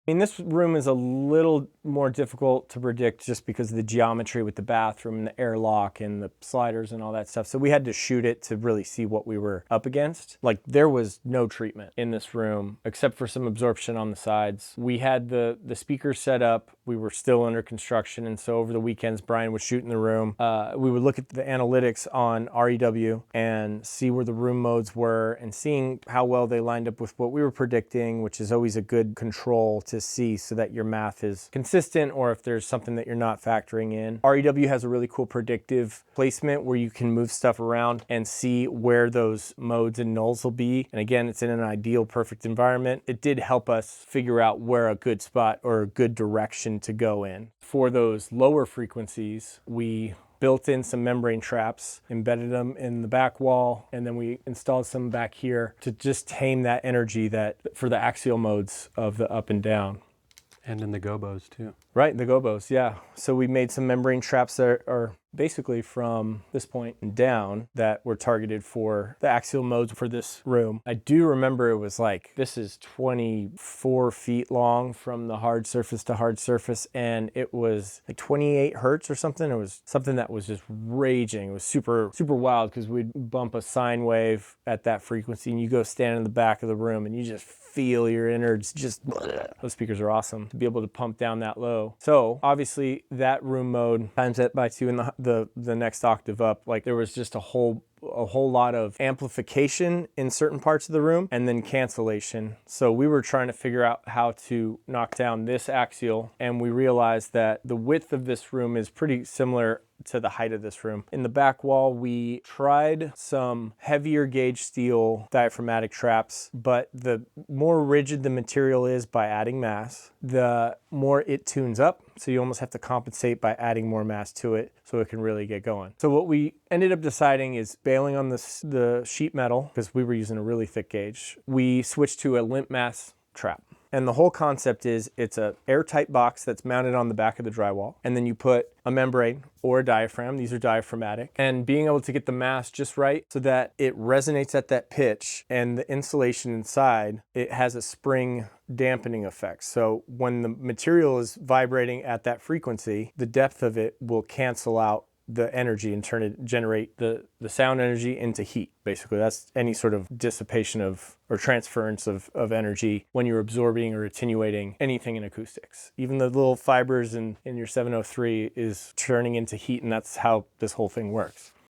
I mean, this room is a little more difficult to predict just because of the geometry with the bathroom and the airlock and the sliders and all that stuff. So we had to shoot it to really see what we were up against. Like, there was no treatment in this room except for some absorption on the sides. We had the speakers set up. We were still under construction. And so over the weekends, Brian was shooting the room. We would look at the analytics on REW and see where the room modes were and seeing how well they lined up with what we were predicting, which is always a good control to see so that your math is consistent, or if there's something that you're not factoring in. REW has a really cool predictive placement where you can move stuff around and see where those modes and nulls will be. And again, it's in an ideal, perfect environment. It did help us figure out where a good spot or a good direction to go in. For those lower frequencies, we built in some membrane traps, embedded them in the back wall, and then we installed some back here to just tame that energy that for the axial modes of the up and down. And in the gobos too. Right, the gobos, yeah. So we made some membrane traps that are basically from this point and down that were targeted for the axial modes for this room. I do remember it was like, this is 24 feet long from the hard surface to hard surface, and it was like 28 hertz or something. It was something that was just raging. It was super, super wild because we'd bump a sine wave at that frequency and you go stand in the back of the room and you just feel your innards just, those speakers are awesome to be able to pump down that low. So obviously that room mode times that by 2 in the next octave up, like there was just a whole lot of amplification in certain parts of the room and then cancellation. So we were trying to figure out how to knock down this axial, and we realized that the width of this room is pretty similar to the height of this room. In the back wall, we tried some heavier gauge steel diaphragmatic traps, but the more rigid the material is by adding mass, the more it tunes up. So you almost have to compensate by adding more mass to it so it can really get going. So what we ended up deciding is bailing on the sheet metal, because we were using a really thick gauge. We switched to a limp mass trap. And the whole concept is it's an airtight box that's mounted on the back of the drywall. And then you put a membrane or a diaphragm. These are diaphragmatic. And being able to get the mass just right so that it resonates at that pitch, and the insulation inside, it has a spring dampening effect. So when the material is vibrating at that frequency, the depth of it will cancel out the energy and generate the sound energy into heat. Basically, that's any sort of dissipation of or transference of energy when you're absorbing or attenuating anything in acoustics. Even the little fibers in your 703 is turning into heat, and that's how this whole thing works.